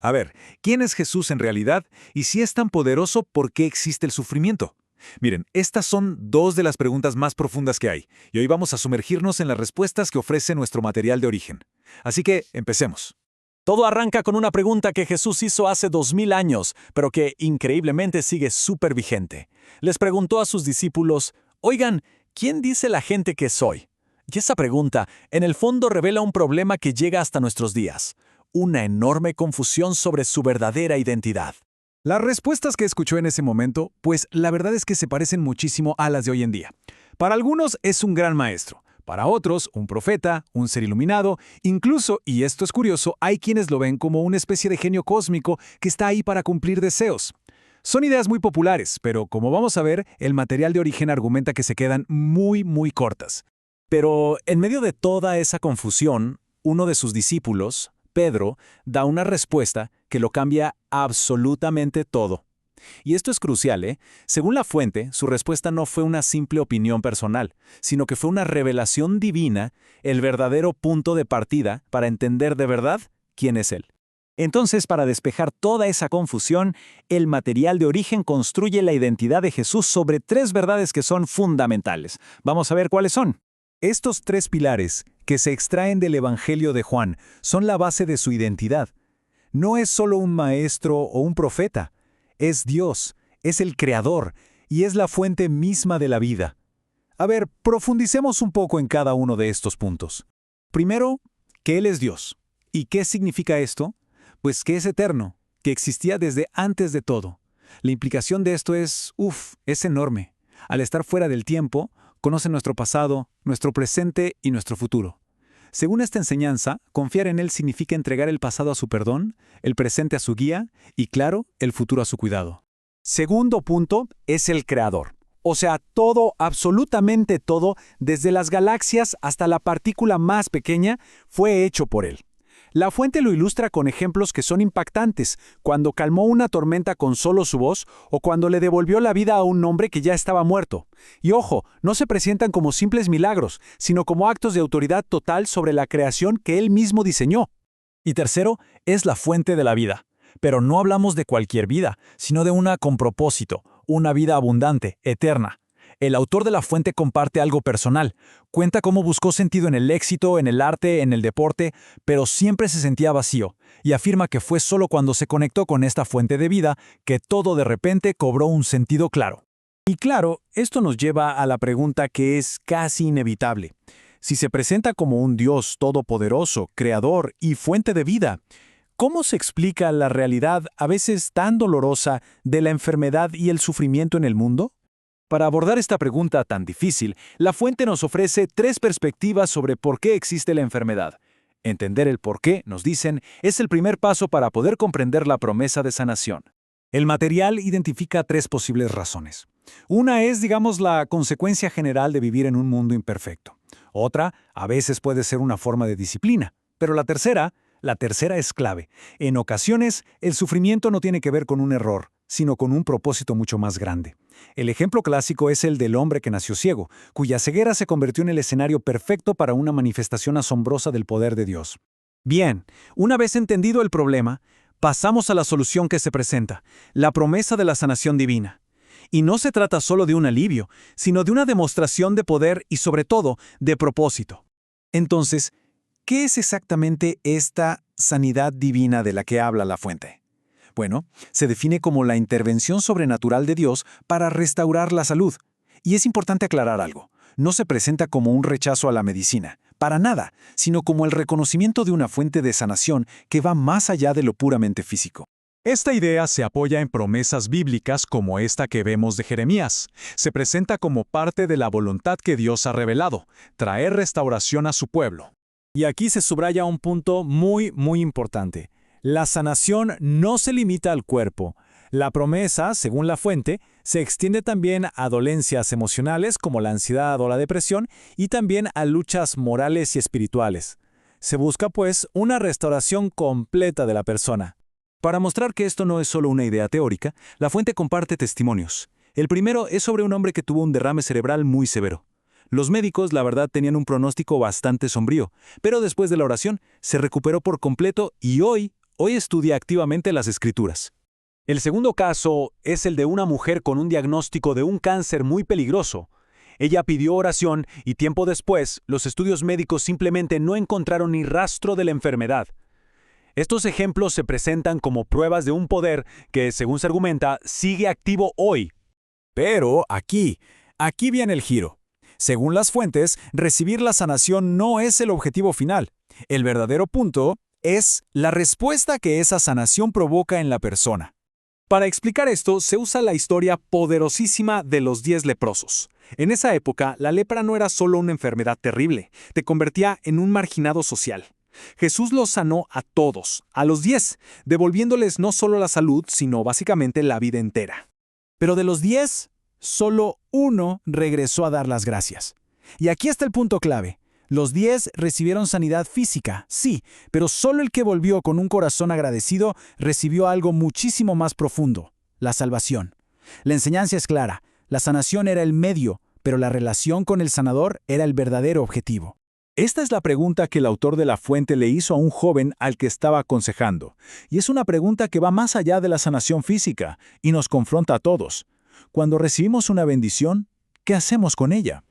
A ver, ¿quién es Jesús en realidad? Y si es tan poderoso, ¿por qué existe el sufrimiento? Miren, estas son dos de las preguntas más profundas que hay, y hoy vamos a sumergirnos en las respuestas que ofrece nuestro material de origen. Así que, empecemos. Todo arranca con una pregunta que Jesús hizo hace 2000 años, pero que increíblemente sigue súper vigente. Les preguntó a sus discípulos, oigan, ¿quién dice la gente que soy? Y esa pregunta, en el fondo, revela un problema que llega hasta nuestros días, una enorme confusión sobre su verdadera identidad. Las respuestas que escuchó en ese momento, pues la verdad es que se parecen muchísimo a las de hoy en día. Para algunos es un gran maestro, para otros un profeta, un ser iluminado, incluso, y esto es curioso, hay quienes lo ven como una especie de genio cósmico que está ahí para cumplir deseos. Son ideas muy populares, pero como vamos a ver, el material de origen argumenta que se quedan muy cortas. Pero en medio de toda esa confusión, uno de sus discípulos, Pedro, da una respuesta que lo cambia absolutamente todo. Y esto es crucial, ¿eh? Según la fuente, su respuesta no fue una simple opinión personal, sino que fue una revelación divina, el verdadero punto de partida para entender de verdad quién es Él. Entonces, para despejar toda esa confusión, el material de origen construye la identidad de Jesús sobre tres verdades que son fundamentales. Vamos a ver cuáles son. Estos tres pilares, que se extraen del Evangelio de Juan, son la base de su identidad. No es solo un maestro o un profeta, es Dios, es el Creador y es la fuente misma de la vida. A ver, profundicemos un poco en cada uno de estos puntos. Primero, que Él es Dios. ¿Y qué significa esto? Pues que es eterno, que existía desde antes de todo. La implicación de esto es enorme. Al estar fuera del tiempo, conoce nuestro pasado, nuestro presente y nuestro futuro. Según esta enseñanza, confiar en Él significa entregar el pasado a su perdón, el presente a su guía y, claro, el futuro a su cuidado. Segundo punto es el Creador. O sea, todo, absolutamente todo, desde las galaxias hasta la partícula más pequeña, fue hecho por Él. La fuente lo ilustra con ejemplos que son impactantes, cuando calmó una tormenta con solo su voz o cuando le devolvió la vida a un hombre que ya estaba muerto. Y ojo, no se presentan como simples milagros, sino como actos de autoridad total sobre la creación que él mismo diseñó. Y tercero, es la fuente de la vida. Pero no hablamos de cualquier vida, sino de una con propósito, una vida abundante, eterna. El autor de la fuente comparte algo personal. Cuenta cómo buscó sentido en el éxito, en el arte, en el deporte, pero siempre se sentía vacío, y afirma que fue solo cuando se conectó con esta fuente de vida que todo de repente cobró un sentido claro. Y claro, esto nos lleva a la pregunta que es casi inevitable. Si se presenta como un Dios todopoderoso, creador y fuente de vida, ¿cómo se explica la realidad a veces tan dolorosa de la enfermedad y el sufrimiento en el mundo? Para abordar esta pregunta tan difícil, la fuente nos ofrece tres perspectivas sobre por qué existe la enfermedad. Entender el por qué, nos dicen, es el primer paso para poder comprender la promesa de sanación. El material identifica tres posibles razones. Una es, digamos, la consecuencia general de vivir en un mundo imperfecto. Otra, a veces puede ser una forma de disciplina. Pero la tercera es clave. En ocasiones, el sufrimiento no tiene que ver con un error, sino con un propósito mucho más grande. El ejemplo clásico es el del hombre que nació ciego, cuya ceguera se convirtió en el escenario perfecto para una manifestación asombrosa del poder de Dios. Bien, una vez entendido el problema, pasamos a la solución que se presenta, la promesa de la sanación divina. Y no se trata solo de un alivio, sino de una demostración de poder y, sobre todo, de propósito. Entonces, ¿qué es exactamente esta sanidad divina de la que habla la fuente? Bueno, se define como la intervención sobrenatural de Dios para restaurar la salud. Y es importante aclarar algo. No se presenta como un rechazo a la medicina, para nada, sino como el reconocimiento de una fuente de sanación que va más allá de lo puramente físico. Esta idea se apoya en promesas bíblicas como esta que vemos de Jeremías. Se presenta como parte de la voluntad que Dios ha revelado, traer restauración a su pueblo. Y aquí se subraya un punto muy importante. La sanación no se limita al cuerpo. La promesa, según la fuente, se extiende también a dolencias emocionales como la ansiedad o la depresión y también a luchas morales y espirituales. Se busca, pues, una restauración completa de la persona. Para mostrar que esto no es solo una idea teórica, la fuente comparte testimonios. El primero es sobre un hombre que tuvo un derrame cerebral muy severo. Los médicos, la verdad, tenían un pronóstico bastante sombrío, pero después de la oración se recuperó por completo y hoy hoy estudia activamente las Escrituras. El segundo caso es el de una mujer con un diagnóstico de un cáncer muy peligroso. Ella pidió oración y tiempo después, los estudios médicos simplemente no encontraron ni rastro de la enfermedad. Estos ejemplos se presentan como pruebas de un poder que, según se argumenta, sigue activo hoy. Pero aquí viene el giro. Según las fuentes, recibir la sanación no es el objetivo final. El verdadero punto es la respuesta que esa sanación provoca en la persona. Para explicar esto, se usa la historia poderosísima de los 10 leprosos. En esa época, la lepra no era solo una enfermedad terrible, te convertía en un marginado social. Jesús los sanó a todos, a los 10, devolviéndoles no solo la salud, sino básicamente la vida entera. Pero de los 10, solo uno regresó a dar las gracias. Y aquí está el punto clave. Los 10 recibieron sanidad física, sí, pero solo el que volvió con un corazón agradecido recibió algo muchísimo más profundo, la salvación. La enseñanza es clara, la sanación era el medio, pero la relación con el sanador era el verdadero objetivo. Esta es la pregunta que el autor de La Fuente le hizo a un joven al que estaba aconsejando, y es una pregunta que va más allá de la sanación física y nos confronta a todos. Cuando recibimos una bendición, ¿qué hacemos con ella?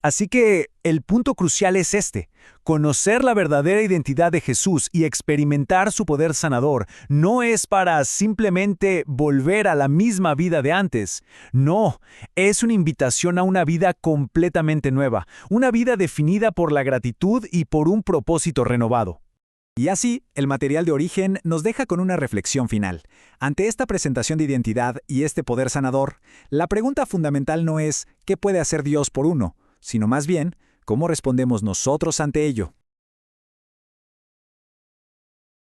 Así que el punto crucial es este: conocer la verdadera identidad de Jesús y experimentar su poder sanador no es para simplemente volver a la misma vida de antes. No, es una invitación a una vida completamente nueva, una vida definida por la gratitud y por un propósito renovado. Y así, el material de origen nos deja con una reflexión final. Ante esta presentación de identidad y este poder sanador, la pregunta fundamental no es ¿qué puede hacer Dios por uno?, sino más bien, ¿cómo respondemos nosotros ante ello?